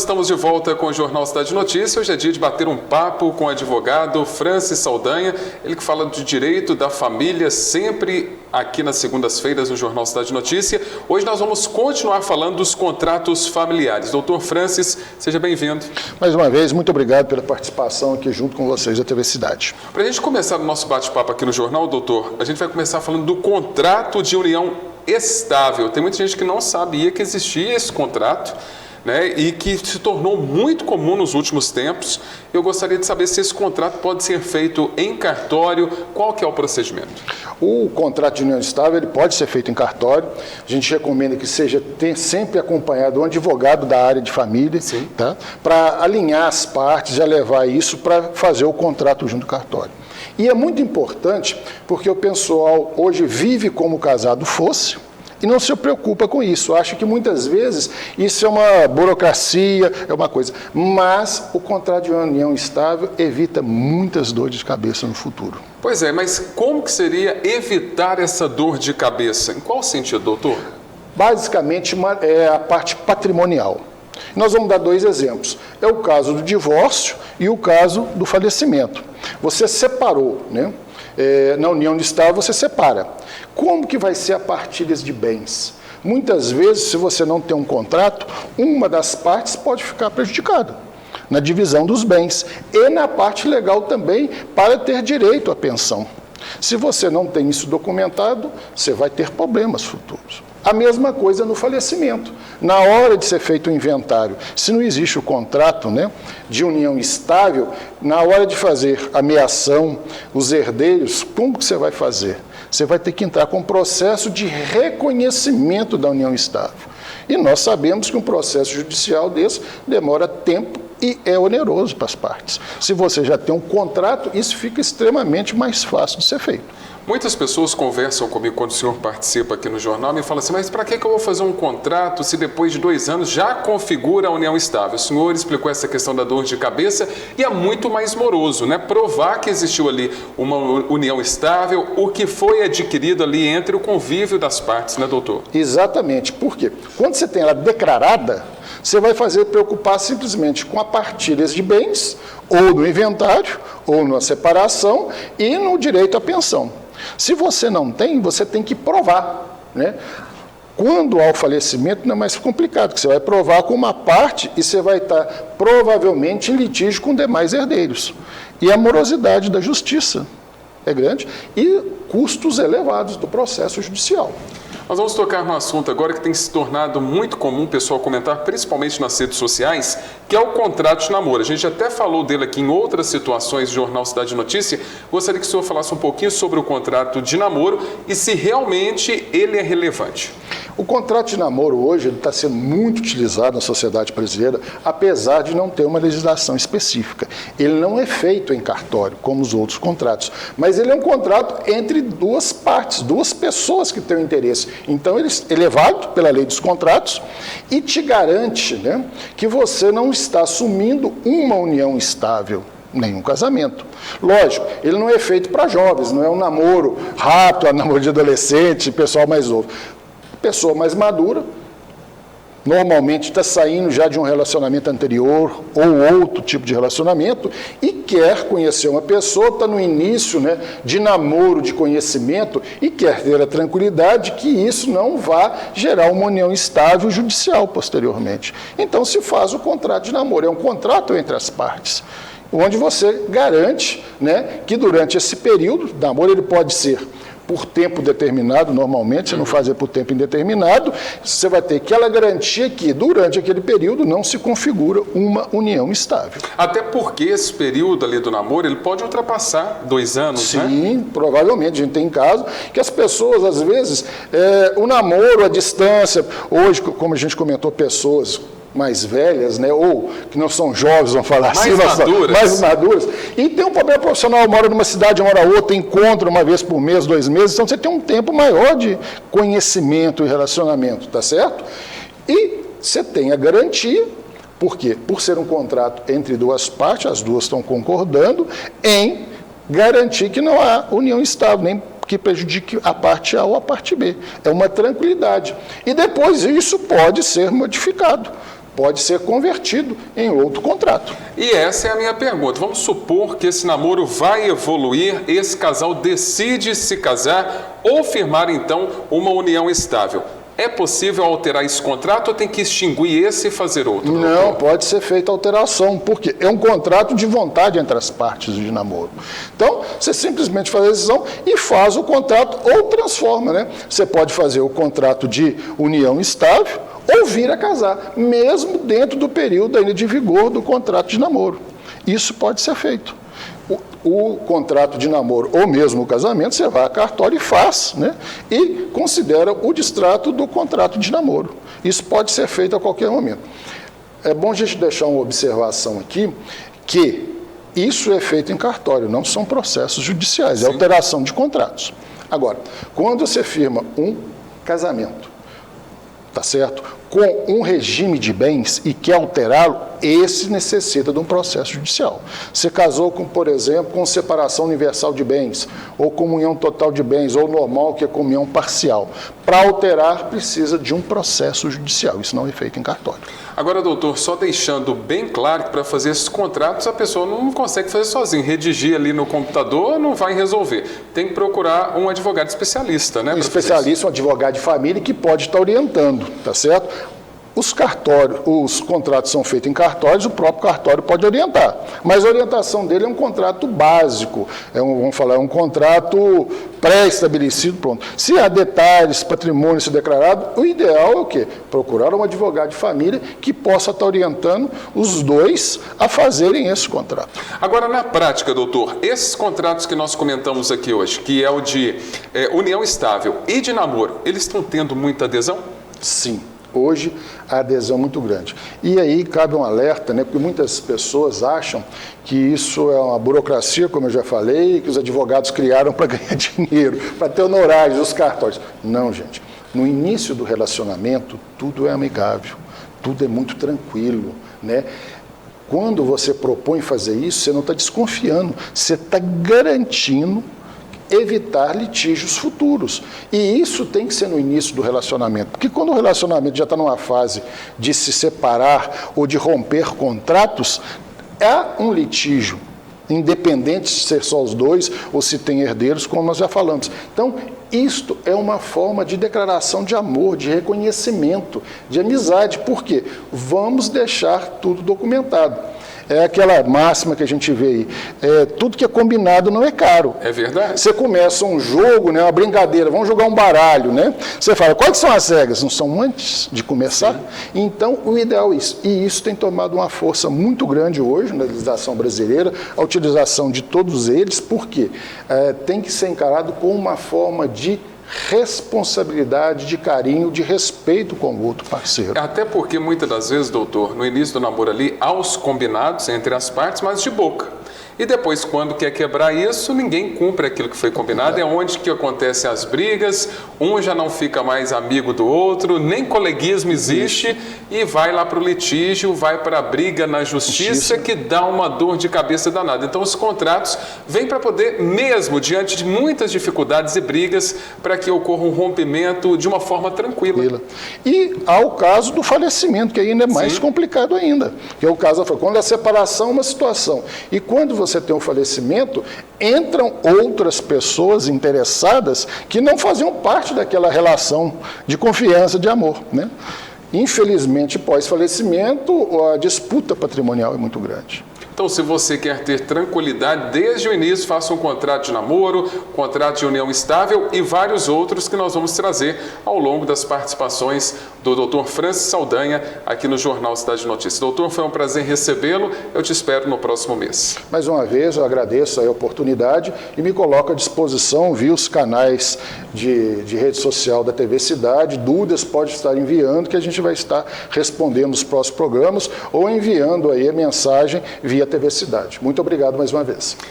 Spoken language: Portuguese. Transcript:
estamos de volta com o Jornal Cidade Notícia. Hoje é dia de bater um papo com o advogado Francis Saldanha, ele que fala de direito da família, sempre aqui nas segundas-feiras no Jornal Cidade Notícia. Hoje nós vamos continuar falando dos contratos familiares. Doutor Francis, seja bem-vindo. Mais uma vez, muito obrigado pela participação aqui junto com vocês da TV Cidade. Para a gente começar o nosso bate-papo aqui no Jornal, doutor, a gente vai começar falando do contrato de união estável. Tem muita gente que não sabia que existia esse contrato, né, e que se tornou muito comum nos últimos tempos. Eu gostaria de saber se esse contrato pode ser feito em cartório, qual que é o procedimento? O contrato de união estável ele pode ser feito em cartório. A gente recomenda que seja sempre acompanhado um advogado da área de família, tá? Para alinhar as partes e levar isso para fazer o contrato junto ao cartório. E é muito importante porque o pessoal hoje vive como o casado fosse e não se preocupa com isso. Acha que muitas vezes isso é uma burocracia, é uma coisa. Mas o contrato de união estável evita muitas dores de cabeça no futuro. Pois é, mas como que seria evitar essa dor de cabeça? Em qual sentido, doutor? Basicamente é a parte patrimonial. Nós vamos dar dois exemplos. É o caso do divórcio e o caso do falecimento. Você separou, né? Na união estável você separa. Como que vai ser a partilha de bens? Muitas vezes, se você não tem um contrato, uma das partes pode ficar prejudicada na divisão dos bens e na parte legal também para ter direito à pensão. Se você não tem isso documentado, você vai ter problemas futuros. A mesma coisa no falecimento. Na hora de ser feito o inventário, se não existe o contrato, né, de união estável, na hora de fazer a meação, os herdeiros, como que você vai fazer? Você vai ter que entrar com um processo de reconhecimento da união estável. E nós sabemos que um processo judicial desse demora tempo e é oneroso para as partes. Se você já tem um contrato, isso fica extremamente mais fácil de ser feito. Muitas pessoas conversam comigo quando o senhor participa aqui no jornal e me falam assim, mas para que eu vou fazer um contrato se depois de 2 anos já configura a união estável? O senhor explicou essa questão da dor de cabeça e é muito mais moroso, né? Provar que existiu ali uma união estável, o que foi adquirido ali entre o convívio das partes, né, doutor? Exatamente. Por quê? Quando você tem ela declarada, você vai preocupar simplesmente com a partilha de bens, ou no inventário, ou na separação, e no direito à pensão. Se você não tem, você tem que provar, né? Quando há o falecimento, não é mais complicado, porque você vai provar com uma parte e você vai estar provavelmente em litígio com demais herdeiros. E a morosidade da justiça é grande e custos elevados do processo judicial. Nós vamos tocar num assunto agora que tem se tornado muito comum o pessoal comentar, principalmente nas redes sociais, que é o contrato de namoro. A gente até falou dele aqui em outras situações do Jornal Cidade Notícia. Gostaria que o senhor falasse um pouquinho sobre o contrato de namoro e se realmente ele é relevante. O contrato de namoro hoje está sendo muito utilizado na sociedade brasileira, apesar de não ter uma legislação específica. Ele não é feito em cartório, como os outros contratos, mas ele é um contrato entre duas partes, duas pessoas que têm interesse. Então, ele é válido pela lei dos contratos e te garante, né, que você não está assumindo uma união estável, nenhum casamento. Lógico, ele não é feito para jovens, não é um namoro rápido, um namoro de adolescente, pessoal mais novo. Pessoa mais madura, normalmente está saindo já de um relacionamento anterior ou outro tipo de relacionamento e quer conhecer uma pessoa, está no início, né, de namoro, de conhecimento e quer ter a tranquilidade que isso não vá gerar uma união estável judicial posteriormente. Então se faz o contrato de namoro, é um contrato entre as partes, onde você garante, né, que durante esse período, o namoro ele pode ser por tempo determinado, normalmente, você não faz por tempo indeterminado, você vai ter aquela garantia que, durante aquele período, não se configura uma união estável. Até porque esse período ali do namoro, ele pode ultrapassar 2 anos, né? Sim, provavelmente. A gente tem casos que as pessoas, às vezes, o namoro, a distância, hoje, como a gente comentou, pessoas mais velhas, né, ou que não são jovens, vamos falar assim, mais maduras, e tem um problema profissional, mora numa cidade, mora outra, encontra uma vez por mês, 2 meses, então você tem um tempo maior de conhecimento e relacionamento, tá certo? E você tem a garantia, por quê? Por ser um contrato entre duas partes, as duas estão concordando em garantir que não há união estável, nem que prejudique a parte A ou a parte B. É uma tranquilidade. E depois isso pode ser modificado pode ser convertido em outro contrato. E essa é a minha pergunta. Vamos supor que esse namoro vai evoluir, esse casal decide se casar ou firmar, então, uma união estável. É possível alterar esse contrato ou tem que extinguir esse e fazer outro? Não, pode ser feita alteração, porque é um contrato de vontade entre as partes de namoro. Então, você simplesmente faz a decisão e faz o contrato ou transforma, né? Você pode fazer o contrato de união estável ou vir a casar, mesmo dentro do período ainda de vigor do contrato de namoro. Isso pode ser feito. O contrato de namoro ou mesmo o casamento, você vai a cartório e faz, né? E considera o distrato do contrato de namoro. Isso pode ser feito a qualquer momento. É bom a gente deixar uma observação aqui, que isso é feito em cartório, não são processos judiciais, é alteração de contratos. Agora, quando você firma um casamento, tá certo? Com um regime de bens e quer alterá-lo, esse necessita de um processo judicial. Você casou com, por exemplo, com separação universal de bens, ou comunhão total de bens, ou normal, que é comunhão parcial. Para alterar, precisa de um processo judicial. Isso não é feito em cartório. Agora, doutor, só deixando bem claro que para fazer esses contratos a pessoa não consegue fazer sozinha. Redigir ali no computador não vai resolver. Tem que procurar um advogado especialista, né? Um especialista, um advogado de família que pode estar orientando, tá certo? Os contratos são feitos em cartórios, o próprio cartório pode orientar. Mas a orientação dele é um contrato básico, é um contrato pré-estabelecido, pronto. Se há detalhes, patrimônio ser declarado, o ideal é o quê? Procurar um advogado de família que possa estar orientando os dois a fazerem esse contrato. Agora, na prática, doutor, esses contratos que nós comentamos aqui hoje, que é o de união estável e de namoro, eles estão tendo muita adesão? Sim. Hoje, a adesão é muito grande. E aí cabe um alerta, né? Porque muitas pessoas acham que isso é uma burocracia, como eu já falei, que os advogados criaram para ganhar dinheiro, para ter honorários, os cartórios. Não, gente. No início do relacionamento, tudo é amigável, tudo é muito tranquilo, né? Quando você propõe fazer isso, você não está desconfiando, você está garantindo evitar litígios futuros. E isso tem que ser no início do relacionamento, porque quando o relacionamento já está numa fase de se separar ou de romper contratos, é um litígio, independente de ser só os dois ou se tem herdeiros, como nós já falamos. Então, isto é uma forma de declaração de amor, de reconhecimento, de amizade. Por quê? Vamos deixar tudo documentado. É aquela máxima que a gente vê aí, tudo que é combinado não é caro. É verdade. Você começa um jogo, né, uma brincadeira, vamos jogar um baralho, né? Você fala, quais são as regras? Não são antes de começar? Sim. Então, o ideal é isso. E isso tem tomado uma força muito grande hoje na legislação brasileira, a utilização de todos eles, porque tem que ser encarado como uma forma de responsabilidade, de carinho, de respeito com o outro parceiro. Até porque muitas das vezes, doutor, no início do namoro ali, há os combinados entre as partes, mas de boca. E depois, quando quer quebrar isso, ninguém cumpre aquilo que foi combinado. É onde que acontecem as brigas, um já não fica mais amigo do outro, nem coleguismo existe, e vai lá para o litígio, vai para a briga na justiça, que dá uma dor de cabeça danada. Então, os contratos vêm para poder, mesmo diante de muitas dificuldades e brigas, para que ocorra um rompimento de uma forma tranquila. E há o caso do falecimento, que ainda é mais complicado ainda. Que é o caso, quando a separação é uma situação, e quando você tem um falecimento, entram outras pessoas interessadas que não faziam parte daquela relação de confiança, de amor, né? Infelizmente, pós-falecimento, a disputa patrimonial é muito grande. Então, se você quer ter tranquilidade desde o início, faça um contrato de namoro, contrato de união estável e vários outros que nós vamos trazer ao longo das participações do Dr. Francis Saldanha aqui no Jornal Cidade de Notícias. Doutor, foi um prazer recebê-lo. Eu te espero no próximo mês. Mais uma vez, eu agradeço a oportunidade e me coloco à disposição via os canais de rede social da TV Cidade. Dúvidas pode estar enviando, que a gente vai estar respondendo nos próximos programas ou enviando aí a mensagem via TV Cidade. Muito obrigado mais uma vez.